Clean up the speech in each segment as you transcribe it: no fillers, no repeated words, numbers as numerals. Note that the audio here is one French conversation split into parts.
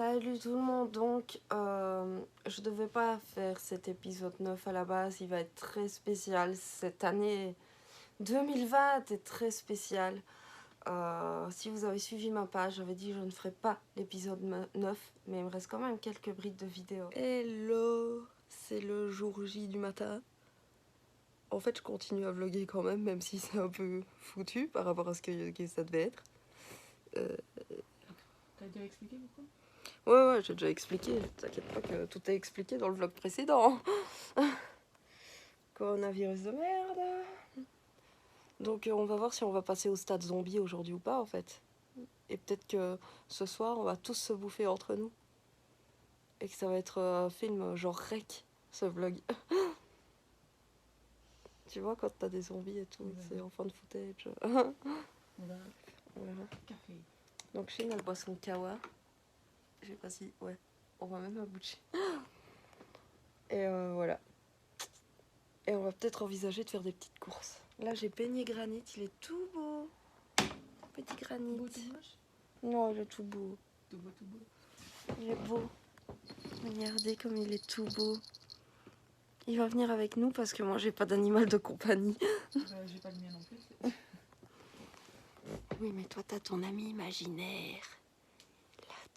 Salut tout le monde, donc je devais pas faire cet épisode 9 à la base, il va être très spécial. Cette année 2020 est très spéciale. Si vous avez suivi ma page, j'avais dit que je ne ferai pas l'épisode 9, mais il me reste quand même quelques brides de vidéos. Hello, c'est le jour J du matin. En fait, je continue à vlogger quand même, même si c'est un peu foutu par rapport à ce que ça devait être. T'as déjà expliqué pourquoi? Ouais, j'ai déjà expliqué. T'inquiète pas que tout est expliqué dans le vlog précédent. Coronavirus de merde. Donc on va voir si on va passer au stade zombie aujourd'hui ou pas en fait. Et peut-être que ce soir on va tous se bouffer entre nous. Et que ça va être un film genre rec, ce vlog. Tu vois quand t'as des zombies et tout, Ouais. c'est en fin de footage. Voilà. Voilà. Café. Donc Chine elle boit son kawa. Je sais pas si... Ouais, on va même à boucher. Et voilà. Et on va peut-être envisager de faire des petites courses. Là j'ai peigné Granit, il est tout beau. Petit Granit. Beau, tout moche? Non, il est tout beau. Tout beau, tout beau. Il est beau. Regardez comme il est tout beau. Il va venir avec nous parce que moi j'ai pas d'animal de compagnie. J'ai pas le mien non plus. Oui, mais toi t'as ton ami imaginaire. Là-dedans.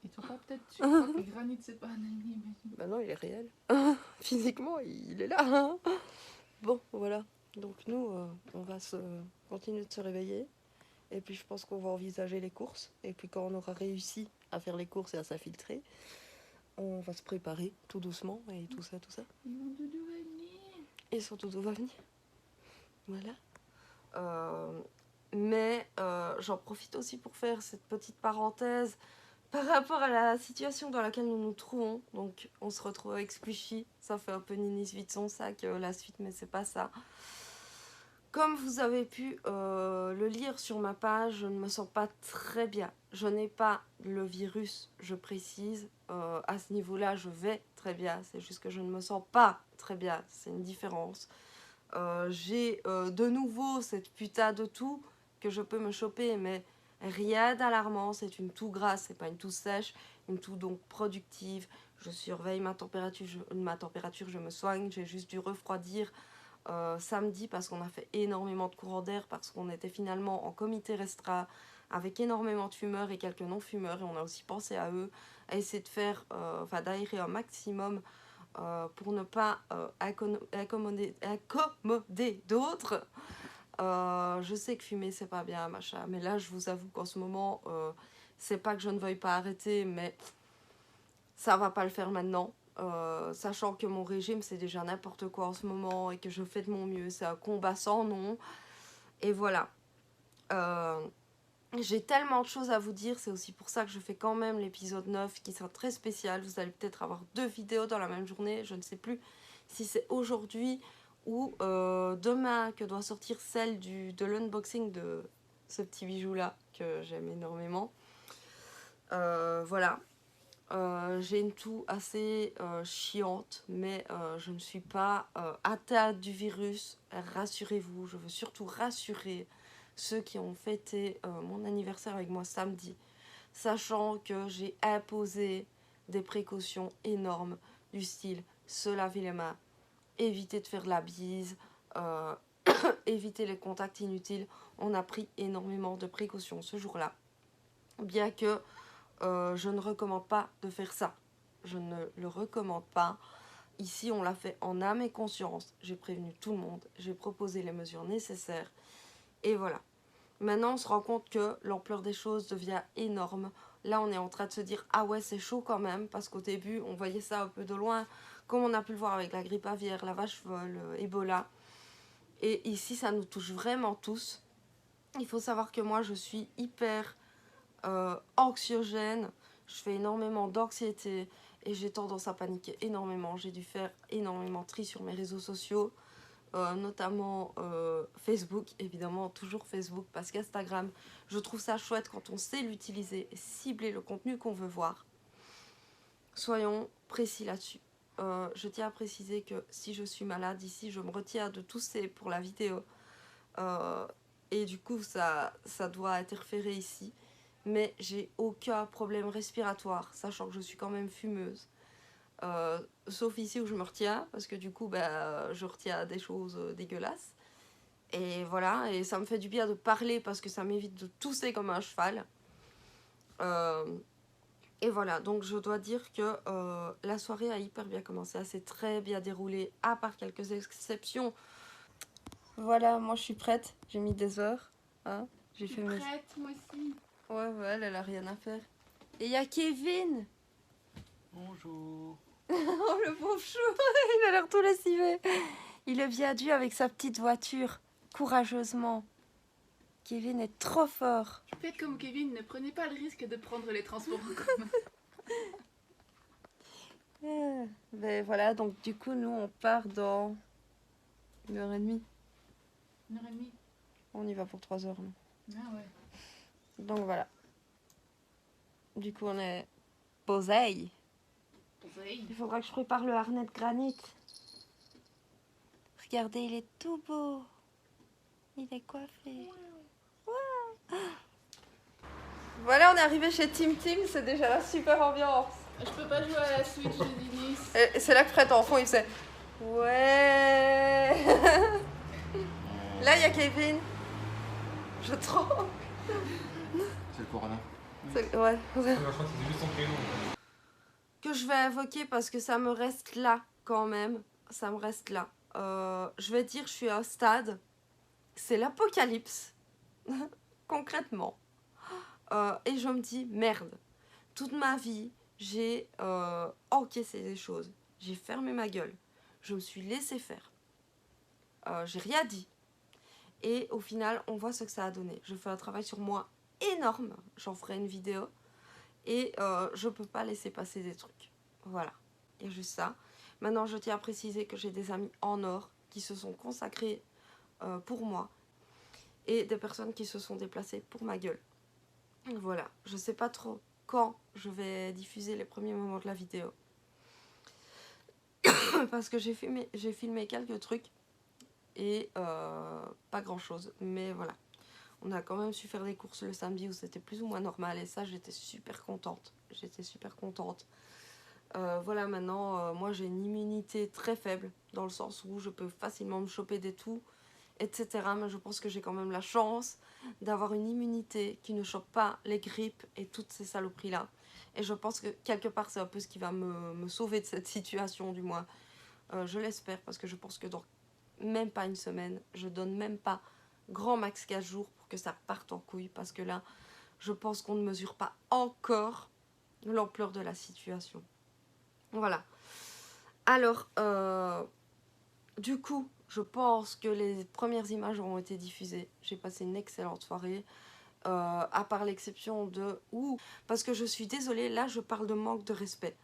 Et toi pas peut-être tu crois que Granit c'est pas un ami, imagine. Bah non, il est réel. Physiquement, il est là. Bon, voilà. Donc nous, on va continuer de se réveiller. Et puis je pense qu'on va envisager les courses. Et puis quand on aura réussi à faire les courses et à s'infiltrer, on va se préparer tout doucement et tout ça, tout ça. Et mon doudou va venir. Et son doudou va venir. Voilà. Mais j'en profite aussi pour faire cette petite parenthèse par rapport à la situation dans laquelle nous nous trouvons. Donc on se retrouve avec Squishy. Ça fait un peu Nini vide son sac la suite, mais c'est pas ça. Comme vous avez pu le lire sur ma page, je ne me sens pas très bien. Je n'ai pas le virus, je précise. À ce niveau-là, je vais très bien. C'est juste que je ne me sens pas très bien. C'est une différence. J'ai de nouveau cette putain de toux que je peux me choper, mais rien d'alarmant. C'est une toux grasse, c'est pas une toux sèche. Une toux donc productive. Je surveille ma température, je me soigne. J'ai juste dû refroidir samedi parce qu'on a fait énormément de courants d'air, parce qu'on était finalement en comité restreint avec énormément de fumeurs et quelques non-fumeurs, et on a aussi pensé à eux, à essayer de faire, d'aérer un maximum pour ne pas accommoder d'autres. Je sais que fumer c'est pas bien, machin, mais là je vous avoue qu'en ce moment, c'est pas que je ne veuille pas arrêter, mais ça va pas le faire maintenant. Sachant que mon régime c'est déjà n'importe quoi en ce moment et que je fais de mon mieux, c'est un combat sans nom. Et voilà. J'ai tellement de choses à vous dire, c'est aussi pour ça que je fais quand même l'épisode 9 qui sera très spécial. Vous allez peut-être avoir 2 vidéos dans la même journée, je ne sais plus si c'est aujourd'hui ou demain que doit sortir celle de l'unboxing de ce petit bijou là que j'aime énormément. Voilà. J'ai une toux assez chiante, mais je ne suis pas atteinte du virus. Rassurez-vous, je veux surtout rassurer ceux qui ont fêté mon anniversaire avec moi samedi, sachant que j'ai imposé des précautions énormes du style se laver les mains, éviter de faire de la bise, éviter les contacts inutiles. On a pris énormément de précautions ce jour-là, bien que je ne recommande pas de faire ça. Je ne le recommande pas. Ici, on l'a fait en âme et conscience. J'ai prévenu tout le monde. J'ai proposé les mesures nécessaires. Et voilà. Maintenant, on se rend compte que l'ampleur des choses devient énorme. Là, on est en train de se dire « Ah ouais, c'est chaud quand même », parce qu'au début, on voyait ça un peu de loin, comme on a pu le voir avec la grippe aviaire, la vache folle, Ebola. Et ici, ça nous touche vraiment tous. Il faut savoir que moi, je suis hyper anxiogène, je fais énormément d'anxiété et j'ai tendance à paniquer énormément. J'ai dû faire énormément de tri sur mes réseaux sociaux, notamment Facebook, évidemment toujours Facebook, parce qu'Instagram, je trouve ça chouette quand on sait l'utiliser et cibler le contenu qu'on veut voir. Soyons précis là-dessus. Je tiens à préciser que si je suis malade ici, je me retiens de tousser pour la vidéo et du coup ça doit interférer ici. mais j'ai aucun problème respiratoire, sachant que je suis quand même fumeuse. Sauf ici où je me retiens, parce que du coup, bah, je retiens des choses dégueulasses. Et voilà, et ça me fait du bien de parler parce que ça m'évite de tousser comme un cheval. Euh, et voilà, donc je dois dire que la soirée a hyper bien commencé, elle s'est très bien déroulée, à part quelques exceptions. Voilà, moi je suis prête, j'ai mis des heures. Hein, Je suis prête, moi aussi. Ouais, elle a rien à faire. Et il y a Kevin. Bonjour. Oh le pauvre chou, il a l'air tout lessivé. Il est bien dû avec sa petite voiture, courageusement. Kevin est trop fort. Faites comme Kevin, ne prenez pas le risque de prendre les transports en commun. Ben voilà, donc du coup, nous on part dans 1h30. 1h30. On y va pour 3 heures. Nous. Ah ouais. Donc voilà. Du coup, on est posé. Il faudra que je prépare le harnais de granit. Regardez, il est tout beau. Il est coiffé. Wow. Voilà, on est arrivé chez Tim Tim, c'est déjà la super ambiance. Je peux pas jouer à la Switch de Denis. Et c'est là que Fred en fond, il faisait ouais. Là, il y a Kevin. Je tremble. C'est le corona. Ouais. Que je vais invoquer parce que ça me reste là quand même. Ça me reste là. Je vais dire, je suis à un stade. C'est l'apocalypse. Concrètement. Et je me dis, merde. Toute ma vie, j'ai encaissé des choses. J'ai fermé ma gueule. Je me suis laissé faire. J'ai rien dit. Et au final, on voit ce que ça a donné. Je fais un travail sur moi énorme. J'en ferai une vidéo. Et je peux pas laisser passer des trucs. Voilà. Il y a juste ça. Maintenant, je tiens à préciser que j'ai des amis en or qui se sont consacrés pour moi. Et des personnes qui se sont déplacées pour ma gueule. Voilà. Je sais pas trop quand je vais diffuser les premiers moments de la vidéo. Parce que j'ai filmé quelques trucs. Et pas grand chose. Mais voilà. On a quand même su faire des courses le samedi où c'était plus ou moins normal. Et ça, j'étais super contente. Voilà, maintenant, moi j'ai une immunité très faible. Dans le sens où je peux facilement me choper des toux, etc. Mais je pense que j'ai quand même la chance d'avoir une immunité qui ne chope pas les grippes et toutes ces saloperies-là. Et je pense que quelque part, c'est un peu ce qui va me sauver de cette situation, du moins. Je l'espère, parce que je pense que dans même pas une semaine, je donne même pas grand max 15 jours pour que ça parte en couille, parce que là, je pense qu'on ne mesure pas encore l'ampleur de la situation. Voilà. Alors, du coup, je pense que les premières images auront été diffusées. J'ai passé une excellente soirée, à part l'exception de... parce que je suis désolée, là je parle de manque de respect.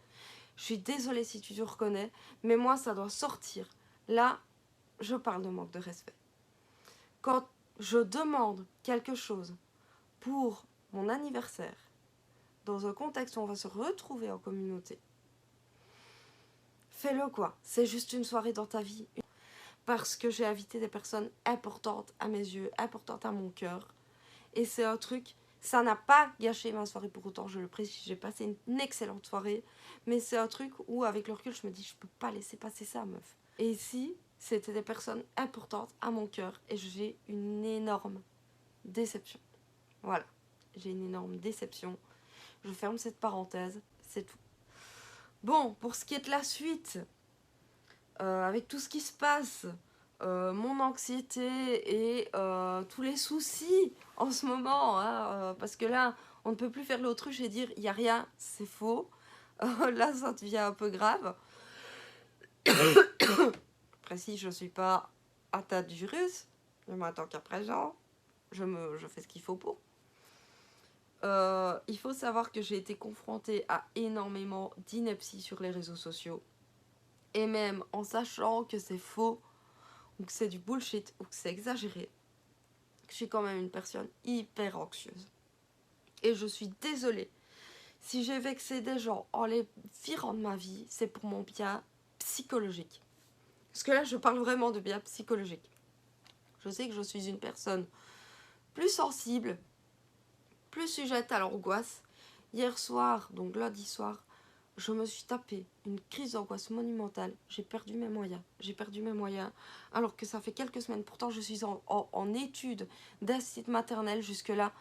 Je suis désolée si tu te reconnais, mais moi ça doit sortir. Là, je parle de manque de respect. Quand je demande quelque chose pour mon anniversaire, dans un contexte où on va se retrouver en communauté, fais-le quoi. C'est juste une soirée dans ta vie. Parce que j'ai invité des personnes importantes à mes yeux, importantes à mon cœur. Et c'est un truc, ça n'a pas gâché ma soirée pour autant, je le précise, j'ai passé une excellente soirée. Mais c'est un truc où, avec le recul, je me dis, je peux pas laisser passer ça, meuf. Et ici, c'était des personnes importantes à mon cœur et j'ai une énorme déception. Voilà, j'ai une énorme déception. Je ferme cette parenthèse, c'est tout. Bon, pour ce qui est de la suite, avec tout ce qui se passe, mon anxiété et tous les soucis en ce moment, hein, parce que là, on ne peut plus faire l'autruche et dire il n'y a rien, c'est faux. Là, ça devient un peu grave. Précis, je ne suis pas atteinte du virus, mais en tant qu'à présent, je fais ce qu'il faut pour. Il faut savoir que j'ai été confrontée à énormément d'inepties sur les réseaux sociaux. Et même en sachant que c'est faux, ou que c'est du bullshit, ou que c'est exagéré, je suis quand même une personne hyper anxieuse. Et je suis désolée. Si j'ai vexé des gens en les virant de ma vie, c'est pour mon bien psychologique. Parce que là, je parle vraiment de bien psychologique. Je sais que je suis une personne plus sensible, plus sujette à l'angoisse. Hier soir, donc lundi soir, je me suis tapé une crise d'angoisse monumentale. J'ai perdu mes moyens. J'ai perdu mes moyens. Alors que ça fait quelques semaines. Pourtant, je suis en études d'assistante maternelle jusque-là.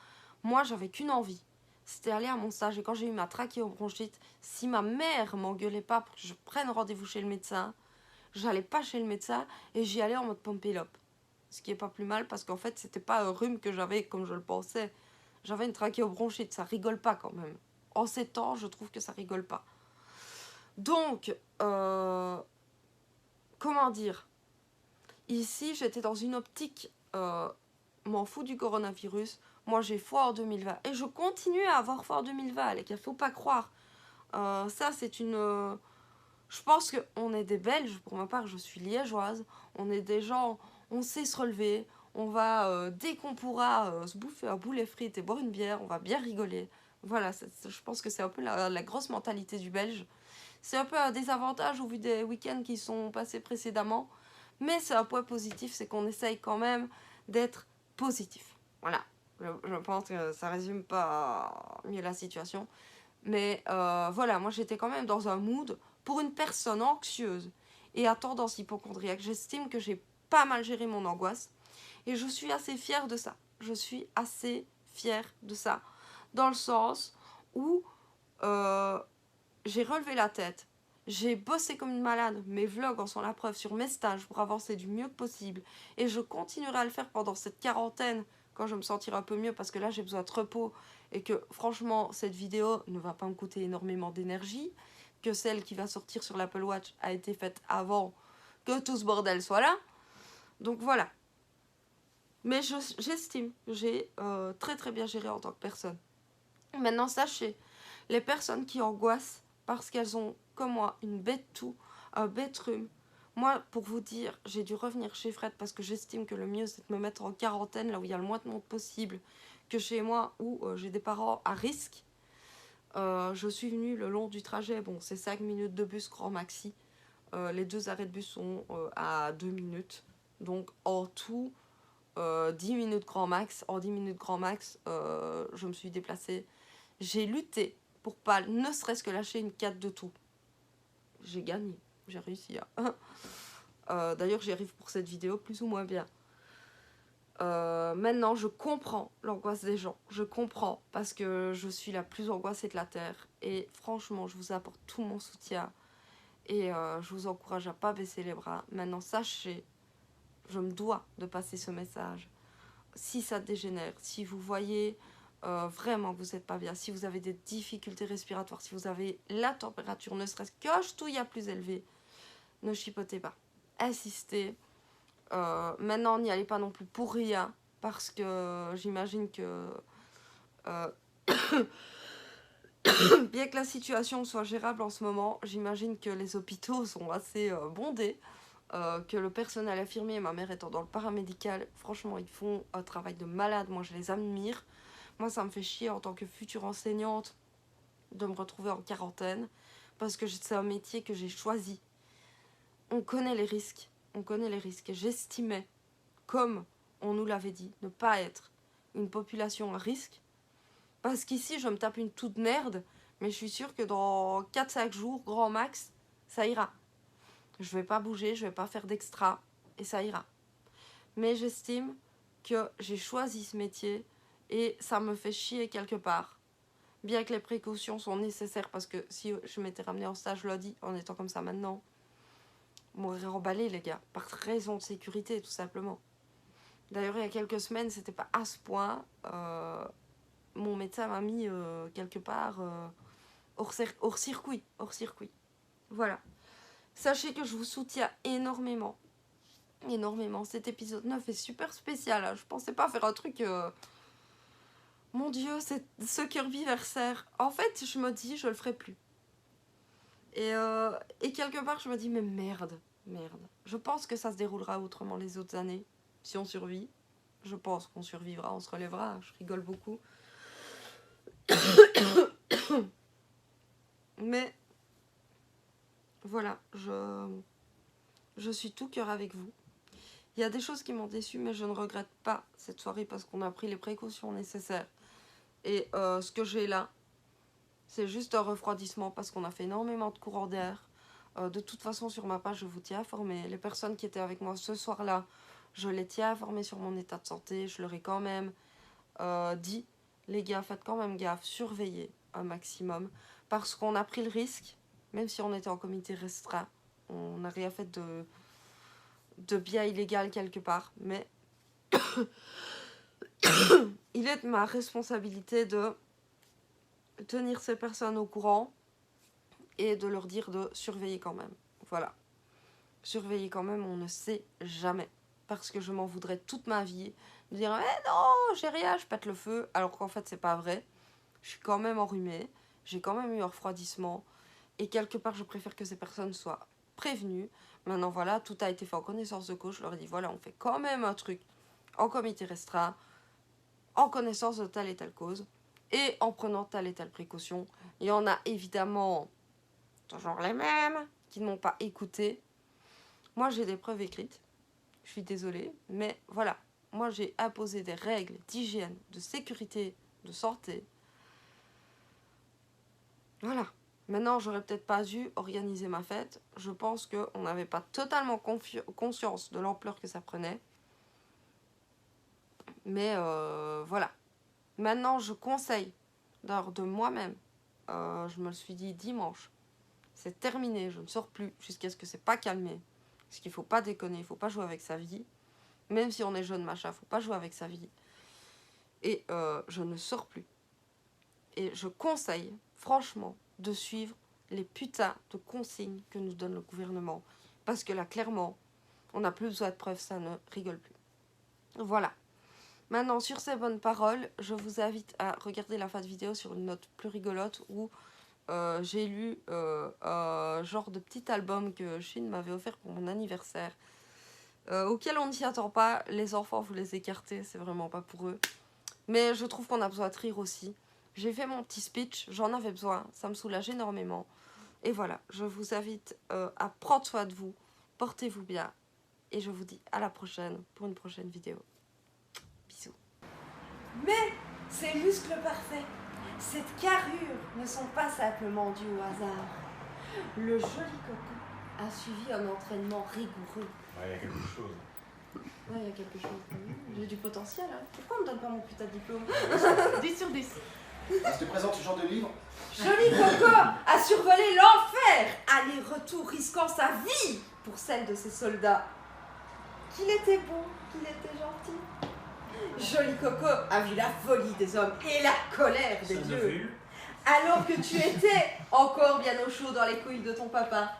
Moi, j'avais qu'une envie. C'était aller à mon stage. Et quand j'ai eu ma trachéobronchite, si ma mère m'engueulait pas pour que je prenne rendez-vous chez le médecin, j'allais pas chez le médecin et j'y allais en mode pompélope. Ce qui est pas plus mal parce qu'en fait, c'était pas un rhume que j'avais comme je le pensais. J'avais une trachéobronchite. Ça rigole pas quand même. En ces temps, je trouve que ça rigole pas. Donc, comment dire, ici j'étais dans une optique, m'en fous du coronavirus, moi j'ai foi en 2020 et je continue à avoir foi en 2020, les gars, faut pas croire. Ça c'est une... je pense qu'on est des Belges, pour ma part je suis liégeoise, on est des gens, on sait se relever, on va, dès qu'on pourra, se bouffer un boulet frites et boire une bière, on va bien rigoler. Voilà, je pense que c'est un peu la grosse mentalité du Belge. C'est un peu un désavantage au vu des week-ends qui sont passés précédemment. Mais c'est un point positif, c'est qu'on essaye quand même d'être positif. Voilà. Je pense que ça résume pas mieux la situation. Mais voilà, moi j'étais quand même dans un mood pour une personne anxieuse et à tendance hypocondriaque. J'estime que j'ai pas mal géré mon angoisse. Et je suis assez fière de ça. Je suis assez fière de ça. Dans le sens où... j'ai relevé la tête, j'ai bossé comme une malade, mes vlogs en sont la preuve sur mes stages pour avancer du mieux que possible et je continuerai à le faire pendant cette quarantaine quand je me sentirai un peu mieux parce que là j'ai besoin de repos et que franchement cette vidéo ne va pas me coûter énormément d'énergie, que celle qui va sortir sur l'Apple Watch a été faite avant que tout ce bordel soit là. Donc voilà. Mais j'estime que j'ai très très bien géré en tant que personne. Maintenant sachez, les personnes qui angoissent parce qu'elles ont, comme moi, une bête toux, un bête rhume. Moi, pour vous dire, j'ai dû revenir chez Fred parce que j'estime que le mieux, c'est de me mettre en quarantaine, là où il y a le moins de monde possible, que chez moi, où j'ai des parents à risque. Je suis venue le long du trajet, bon, c'est 5 minutes de bus grand maxi. Les 2 arrêts de bus sont à 2 minutes. Donc, en tout, 10 minutes grand max. En 10 minutes grand max, je me suis déplacée. J'ai lutté pour pas ne serait-ce que lâcher une 4 de tout. J'ai gagné, j'ai réussi. D'ailleurs, j'y arrive pour cette vidéo plus ou moins bien. Maintenant, je comprends l'angoisse des gens. Je comprends parce que je suis la plus angoissée de la Terre. Et franchement, je vous apporte tout mon soutien. Et je vous encourage à pas baisser les bras. Maintenant, sachez, je me dois de passer ce message. Si ça dégénère, si vous voyez... vraiment que vous n'êtes pas bien, si vous avez des difficultés respiratoires, si vous avez la température ne serait-ce qu'un ch'touillat plus élevée, ne chipotez pas, insistez. Maintenant n'y allez pas non plus pour rien parce que j'imagine que bien que la situation soit gérable en ce moment, j'imagine que les hôpitaux sont assez bondés, que le personnel infirmier, ma mère étant dans le paramédical, franchement ils font un travail de malade, moi je les admire. Moi, ça me fait chier en tant que future enseignante de me retrouver en quarantaine parce que c'est un métier que j'ai choisi. On connaît les risques. On connaît les risques. Et j'estimais, comme on nous l'avait dit, ne pas être une population à risque. Parce qu'ici, je me tape une toute merde, mais je suis sûre que dans 4-5 jours, grand max, ça ira. Je vais pas bouger, je vais pas faire d'extra, et ça ira. Mais j'estime que j'ai choisi ce métier et ça me fait chier quelque part. Bien que les précautions sont nécessaires parce que si je m'étais ramenée en stage lundi en étant comme ça maintenant, on m'aurait emballé les gars, par raison de sécurité tout simplement. D'ailleurs il y a quelques semaines c'était pas à ce point, mon médecin m'a mis quelque part hors circuit. Voilà. Sachez que je vous soutiens énormément. Cet épisode 9 est super spécial, hein. Je pensais pas faire un truc... Mon Dieu, c'est ce Kirbyversaire. En fait, je me dis, je le ferai plus. Et quelque part, je me dis, mais merde. Je pense que ça se déroulera autrement les autres années, si on survit. Je pense qu'on survivra, on se relèvera. Je rigole beaucoup. Mais voilà, je suis tout cœur avec vous. Il y a des choses qui m'ont déçue, mais je ne regrette pas cette soirée parce qu'on a pris les précautions nécessaires. Et ce que j'ai là, c'est juste un refroidissement parce qu'on a fait énormément de courants d'air. De toute façon, sur ma page, je vous tiens informé. Les personnes qui étaient avec moi ce soir-là, je les tiens informés sur mon état de santé. Je leur ai quand même dit, les gars, faites quand même gaffe, surveillez un maximum. Parce qu'on a pris le risque, même si on était en comité restreint, on n'a rien fait de bien illégal quelque part. Mais il est de ma responsabilité de tenir ces personnes au courant et de leur dire de surveiller quand même. Voilà. Surveiller quand même, on ne sait jamais. Parce que je m'en voudrais toute ma vie. De dire, eh non, j'ai rien, je pète le feu. Alors qu'en fait, c'est pas vrai. Je suis quand même enrhumée. J'ai quand même eu un refroidissement. Et quelque part, je préfère que ces personnes soient prévenues. Maintenant, voilà, tout a été fait en connaissance de cause. Je leur ai dit, voilà, on fait quand même un truc en comité restreint, en connaissance de telle et telle cause, et en prenant telle et telle précaution. Il y en a évidemment toujours les mêmes qui ne m'ont pas écouté. Moi, j'ai des preuves écrites. Je suis désolée, mais voilà. Moi, j'ai imposé des règles d'hygiène, de sécurité, de santé. Voilà. Maintenant, j'aurais peut-être pas dû organiser ma fête. Je pense qu'on n'avait pas totalement conscience de l'ampleur que ça prenait. Mais voilà. Maintenant, je conseille de moi-même. Je me le suis dit dimanche. C'est terminé, je ne sors plus jusqu'à ce que c'est pas calmé. Parce qu'il faut pas déconner, il faut pas jouer avec sa vie. Même si on est jeune, machin, faut pas jouer avec sa vie. Et je ne sors plus. Et je conseille, franchement, de suivre les putains de consignes que nous donne le gouvernement. Parce que là, clairement, on n'a plus besoin de preuves, ça ne rigole plus. Voilà. Maintenant, sur ces bonnes paroles, je vous invite à regarder la fin de vidéo sur une note plus rigolote où j'ai lu un genre de petit album que Chine m'avait offert pour mon anniversaire, auquel on ne s'y attend pas. Les enfants, vous les écartez, c'est vraiment pas pour eux. Mais je trouve qu'on a besoin de rire aussi. J'ai fait mon petit speech, j'en avais besoin, ça me soulage énormément. Et voilà, je vous invite à prendre soin de vous, portez-vous bien, et je vous dis à la prochaine pour une prochaine vidéo. Bisous. Mais ces muscles parfaits, cette carrure ne sont pas simplement dus au hasard. Le joli Coco a suivi un entraînement rigoureux. Ouais, il y a quelque chose. Ouais, il y a quelque chose. J'ai du potentiel, hein. Pourquoi on me donne pas mon putain de diplôme? 10 sur 10. Je te présente ce genre de livre. Joli Coco a survolé l'enfer, aller-retour risquant sa vie pour celle de ses soldats. Qu'il était beau, qu'il était gentil. Joli Coco a vu la folie des hommes et la colère des dieux. Alors que tu étais encore bien au chaud dans les couilles de ton papa.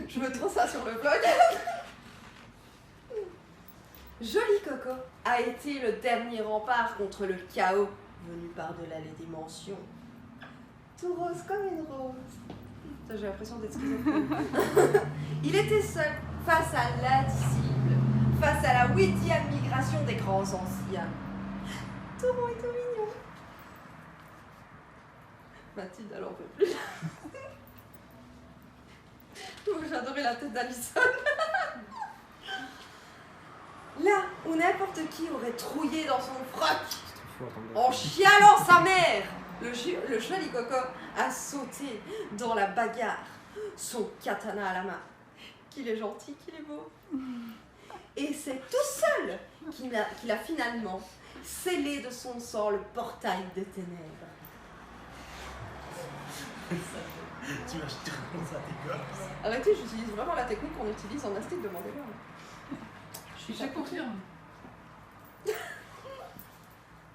Je me trouve ça sur le blog. Joli Coco a été le dernier rempart contre le chaos venu par-delà les dimensions. Tout rose comme une rose. J'ai l'impression d'être schizophrène. Il était seul face à l'indicible, face à la 8e migration des grands anciens. Tout rond et tout mignon. Mathilde, elle en peut plus. J'adorais la tête d'Alison. Là où n'importe qui aurait trouillé dans son froc en chialant sa mère, le joli Coco a sauté dans la bagarre, son katana à la main. Qu'il est gentil, qu'il est beau. Et c'est tout seul qu'il a finalement scellé de son sang le portail des ténèbres. Tu vas jeter comme ça tes gosses. Arrêtez, j'utilise vraiment la technique qu'on utilise en astique, demandez-leur. Je confirme.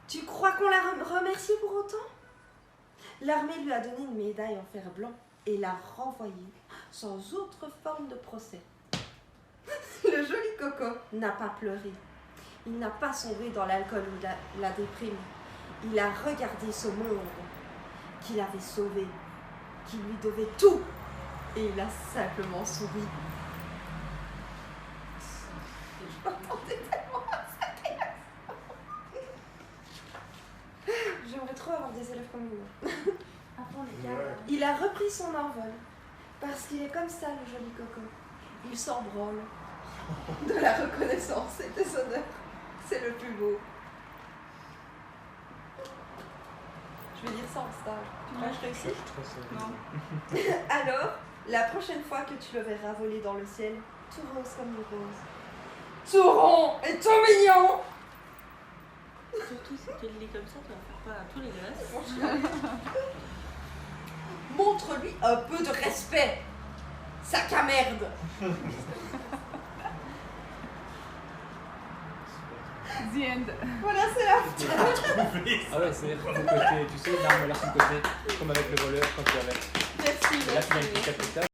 Tu crois qu'on l'a remercié pour autant? L'armée lui a donné une médaille en fer blanc et l'a renvoyé sans autre forme de procès. Le joli Coco n'a pas pleuré. Il n'a pas sombré dans l'alcool ou la déprime. Il a regardé ce monde qu'il avait sauvé, qui lui devait tout, et il a simplement souri. Je m'attendais tellement à cette J'aimerais trop avoir des élèves comme vous. Il a repris son envol, parce qu'il est comme ça, le joli Coco. Il s'en branle. de la reconnaissance et des honneurs. C'est le plus beau. Je vais dire ça en stage. Tu crois que je réussis? Non. Alors, la prochaine fois que tu le verras voler dans le ciel, tout rose comme le rose. Tout rond et tout mignon. Surtout si tu le lis comme ça, tu vas faire peur à tous les gosses. Montre-lui un peu de respect. Sac à merde. The end. Voilà, c'est la fin. Ah ouais, c'est ton côté, tu sais, l'arme là sur le côté, comme avec le voleur quand tu avais. Merci. Et là, tu as une petite